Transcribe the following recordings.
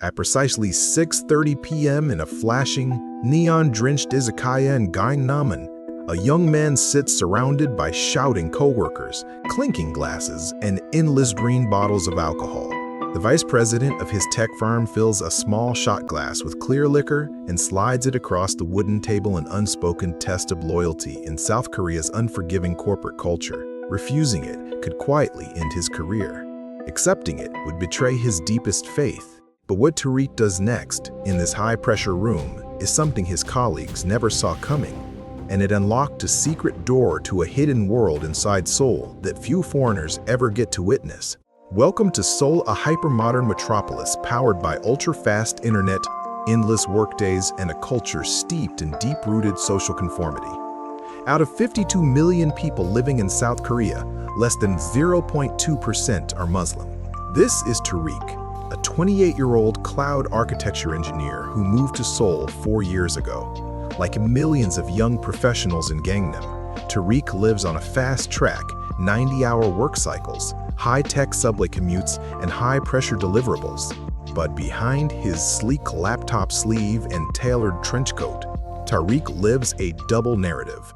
At precisely 6:30 p.m. in a flashing, neon-drenched izakaya in Gangnam, a young man sits surrounded by shouting coworkers, clinking glasses, and endless green bottles of alcohol. The vice president of his tech firm fills a small shot glass with clear liquor and slides it across the wooden table, an unspoken test of loyalty in South Korea's unforgiving corporate culture. Refusing it could quietly end his career. Accepting it would betray his deepest faith. But what Tariq does next in this high-pressure room is something his colleagues never saw coming, and it unlocked a secret door to a hidden world inside Seoul that few foreigners ever get to witness. Welcome to Seoul, a hyper-modern metropolis powered by ultra-fast internet, endless workdays, and a culture steeped in deep-rooted social conformity. Out of 52 million people living in South Korea, less than 0.2% are Muslim. This is Tariq, a 28-year-old cloud architecture engineer who moved to Seoul 4 years ago. Like millions of young professionals in Gangnam, Tariq lives on a fast-track, 90-hour work cycles, high-tech subway commutes, and high-pressure deliverables. But behind his sleek laptop sleeve and tailored trench coat, Tariq lives a double narrative.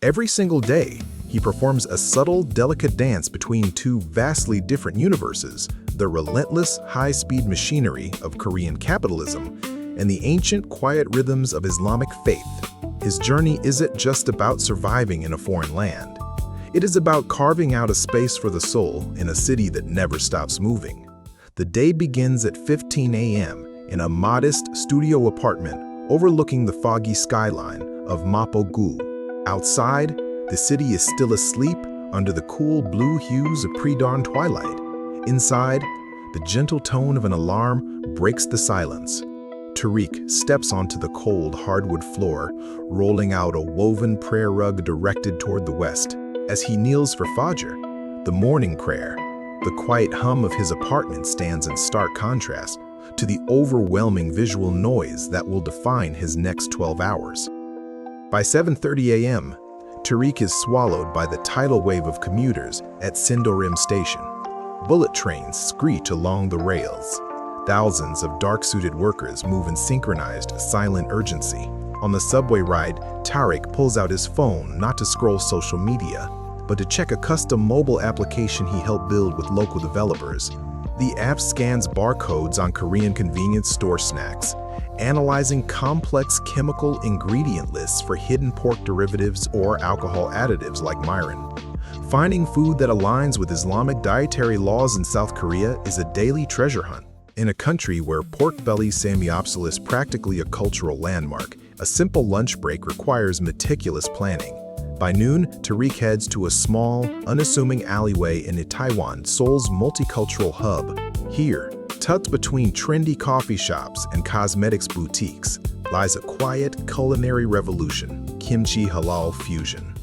Every single day, he performs a subtle, delicate dance between two vastly different universes: the relentless, high-speed machinery of Korean capitalism and the ancient, quiet rhythms of Islamic faith. His journey isn't just about surviving in a foreign land. It is about carving out a space for the soul in a city that never stops moving. The day begins at 15 a.m. in a modest studio apartment overlooking the foggy skyline of Mapo-gu. Outside, the city is still asleep under the cool blue hues of pre-dawn twilight. Inside, the gentle tone of an alarm breaks the silence. Tariq steps onto the cold hardwood floor, rolling out a woven prayer rug directed toward the west. As he kneels for Fajr, the morning prayer, the quiet hum of his apartment stands in stark contrast to the overwhelming visual noise that will define his next 12 hours. By 7:30 a.m., Tariq is swallowed by the tidal wave of commuters at Sindorim station. Bullet trains screech along the rails. Thousands of dark-suited workers move in synchronized, silent urgency. On the subway ride, Tariq pulls out his phone not to scroll social media, but to check a custom mobile application he helped build with local developers. The app scans barcodes on Korean convenience store snacks, analyzing complex chemical ingredient lists for hidden pork derivatives or alcohol additives like mirin. Finding food that aligns with Islamic dietary laws in South Korea is a daily treasure hunt. In a country where pork belly samgyeopsal is practically a cultural landmark, a simple lunch break requires meticulous planning. By noon, Tariq heads to a small, unassuming alleyway in Itaewon, Seoul's multicultural hub. Here, tucked between trendy coffee shops and cosmetics boutiques, lies a quiet culinary revolution: kimchi halal fusion.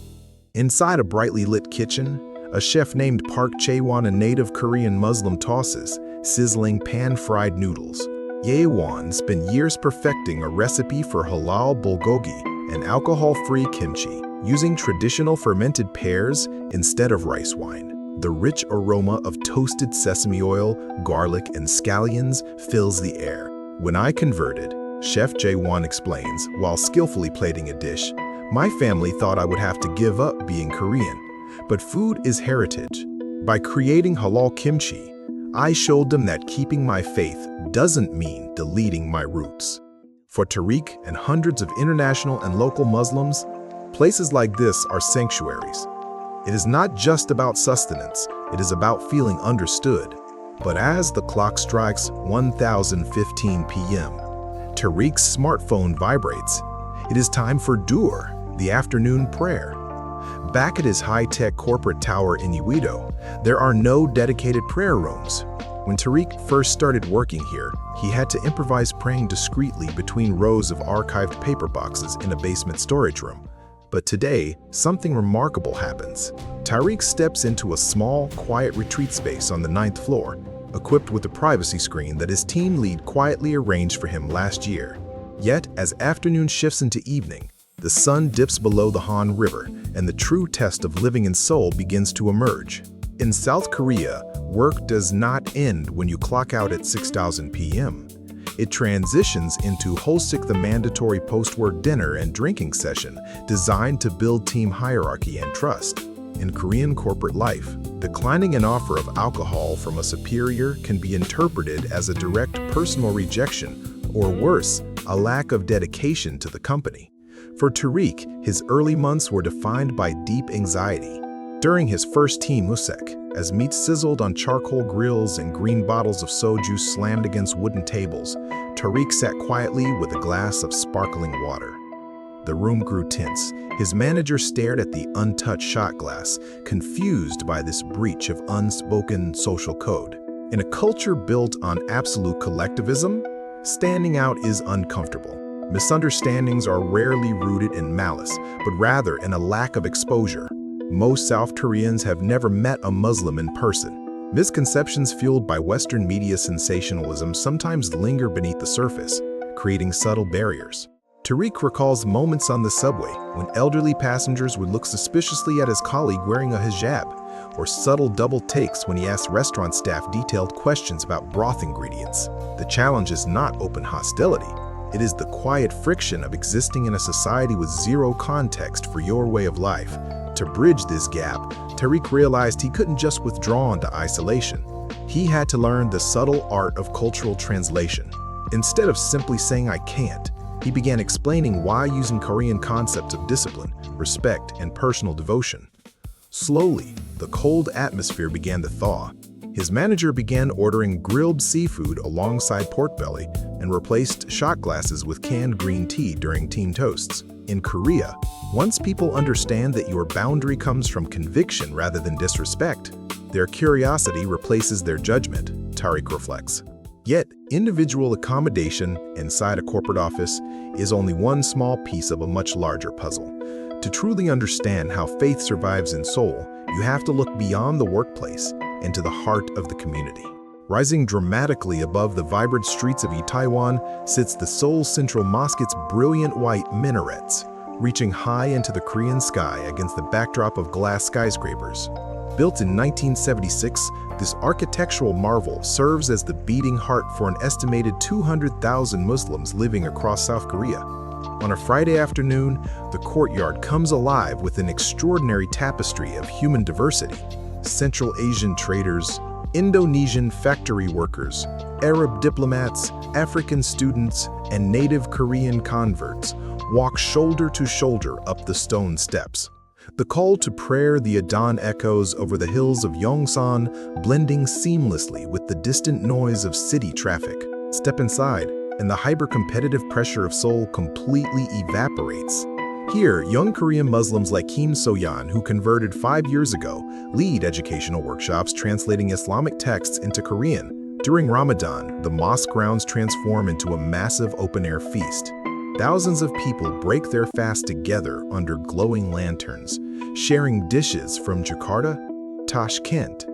Inside a brightly lit kitchen, a chef named Park Chae-won, a native Korean Muslim, tosses sizzling pan-fried noodles. Yeouido spent years perfecting a recipe for halal bulgogi, an alcohol-free kimchi, using traditional fermented pears instead of rice wine. The rich aroma of toasted sesame oil, garlic, and scallions fills the air. When I converted, Chef Jae-won explains, while skillfully plating a dish, my family thought I would have to give up being Korean. But food is heritage. By creating halal kimchi, I showed them that keeping my faith doesn't mean deleting my roots. For Tariq and hundreds of international and local Muslims, places like this are sanctuaries. It is not just about sustenance, it is about feeling understood. But as the clock strikes 10:15 p.m., Tariq's smartphone vibrates. It is time for Dur, the afternoon prayer. Back at his high-tech corporate tower in Yeouido, there are no dedicated prayer rooms. When Tariq first started working here, he had to improvise praying discreetly between rows of archived paper boxes in a basement storage room. But today, something remarkable happens. Tariq steps into a small, quiet retreat space on the 9th floor, equipped with a privacy screen that his team lead quietly arranged for him last year. Yet, as afternoon shifts into evening, the sun dips below the Han River, and the true test of living in Seoul begins to emerge. In South Korea, work does not end when you clock out at 6,000 p.m. It transitions into Hoesik, the mandatory post-work dinner and drinking session designed to build team hierarchy and trust. In Korean corporate life, declining an offer of alcohol from a superior can be interpreted as a direct personal rejection, or worse, a lack of dedication to the company. For Tariq, his early months were defined by deep anxiety. During his first team Mosque, as meat sizzled on charcoal grills and green bottles of soju slammed against wooden tables, Tariq sat quietly with a glass of sparkling water. The room grew tense. His manager stared at the untouched shot glass, confused by this breach of unspoken social code. In a culture built on absolute collectivism, standing out is uncomfortable. Misunderstandings are rarely rooted in malice, but rather in a lack of exposure. Most South Koreans have never met a Muslim in person. Misconceptions fueled by Western media sensationalism sometimes linger beneath the surface, creating subtle barriers. Tariq recalls moments on the subway when elderly passengers would look suspiciously at his colleague wearing a hijab, or subtle double takes when he asked restaurant staff detailed questions about broth ingredients. The challenge is not open hostility. It is the quiet friction of existing in a society with zero context for your way of life. To bridge this gap, Tariq realized he couldn't just withdraw into isolation. He had to learn the subtle art of cultural translation. Instead of simply saying "I can't," he began explaining why using Korean concepts of discipline, respect, and personal devotion. Slowly, the cold atmosphere began to thaw. His manager began ordering grilled seafood alongside pork belly and replaced shot glasses with canned green tea during team toasts. In Korea, once people understand that your boundary comes from conviction rather than disrespect, their curiosity replaces their judgment, Tariq reflects. Yet, individual accommodation inside a corporate office is only one small piece of a much larger puzzle. To truly understand how faith survives in Seoul, you have to look beyond the workplace and to the heart of the community. Rising dramatically above the vibrant streets of Itaewon sits the Seoul Central Mosque's brilliant white minarets, reaching high into the Korean sky against the backdrop of glass skyscrapers. Built in 1976, this architectural marvel serves as the beating heart for an estimated 200,000 Muslims living across South Korea. On a Friday afternoon, the courtyard comes alive with an extraordinary tapestry of human diversity. Central Asian traders, Indonesian factory workers, Arab diplomats, African students, and native Korean converts walk shoulder to shoulder up the stone steps. The call to prayer, the Adhan echoes over the hills of Yongsan, blending seamlessly with the distant noise of city traffic. Step inside, and the hyper-competitive pressure of Seoul completely evaporates. Here, young Korean Muslims like Kim So-yeon, who converted 5 years ago, lead educational workshops translating Islamic texts into Korean. During Ramadan, the mosque grounds transform into a massive open-air feast. Thousands of people break their fast together under glowing lanterns, sharing dishes from Jakarta, Tashkent,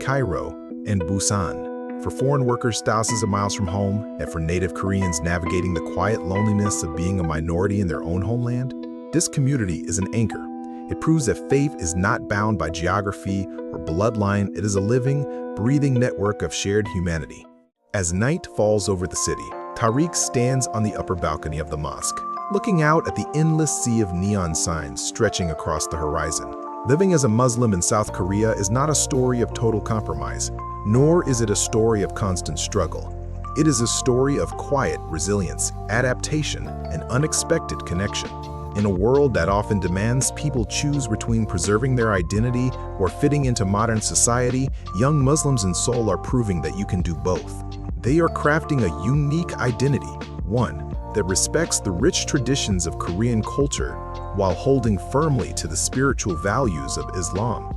Cairo, and Busan. For foreign workers thousands of miles from home, and for native Koreans navigating the quiet loneliness of being a minority in their own homeland, this community is an anchor. It proves that faith is not bound by geography or bloodline. It is a living, breathing network of shared humanity. As night falls over the city, Tariq stands on the upper balcony of the mosque, looking out at the endless sea of neon signs stretching across the horizon. Living as a Muslim in South Korea is not a story of total compromise, nor is it a story of constant struggle. It is a story of quiet resilience, adaptation, and unexpected connection. In a world that often demands people choose between preserving their identity or fitting into modern society, young Muslims in Seoul are proving that you can do both. They are crafting a unique identity, one that respects the rich traditions of Korean culture while holding firmly to the spiritual values of Islam.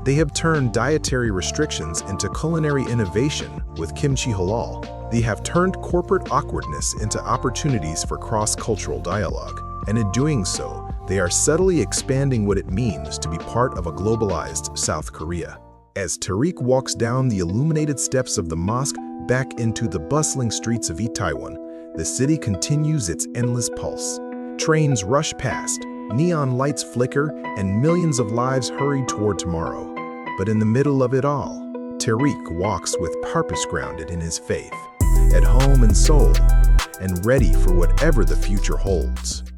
They have turned dietary restrictions into culinary innovation with kimchi halal. They have turned corporate awkwardness into opportunities for cross-cultural dialogue. And in doing so, they are subtly expanding what it means to be part of a globalized South Korea. As Tariq walks down the illuminated steps of the mosque back into the bustling streets of Itaewon, the city continues its endless pulse. Trains rush past, neon lights flicker, and millions of lives hurry toward tomorrow. But in the middle of it all, Tariq walks with purpose grounded in his faith. at home in Seoul, and ready for whatever the future holds.